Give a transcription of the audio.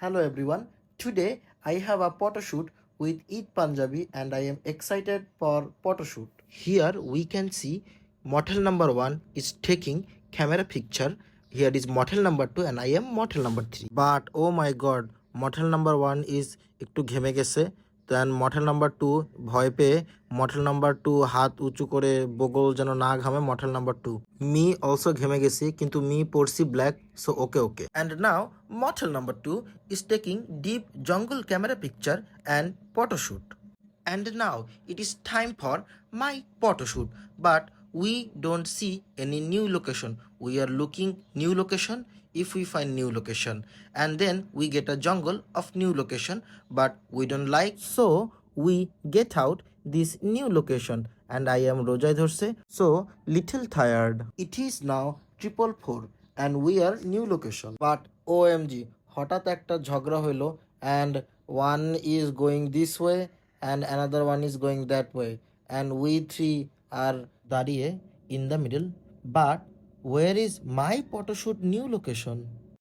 Hello everyone. Today I have a photo shoot with Eid Punjabi and I am excited for photo shoot. Here we can see model number 1 is taking camera picture. Here is model number 2 and I am model number 3. But oh my god, model number 1 is একটু ঘেমে গেছে। দেন model number 2 ভয় পেয়ে model number 2 হাত উঁচু করে বগল যেন না ঘামে মডেল নাম্বার 2 মি অলসো ঘেমে গেছি কিন্তু মি পড়ছি black so okay and now model number 2 is taking deep jungle camera picture and photo shoot. And now it is time for my photo shoot, but we don't see any new location. We are looking new location if we find new location, and then we get a jungle of new location, but we don't like, so we get out this new location. And I am Rojai Dhorse, so little tired. It is now 4:44 and we are new location, but OMG হঠাৎ একটা ঝগড়া হইলো and one is going this way and another one is going that way and we three are দাঁড়িয়ে in the middle. But where is my photoshoot new location?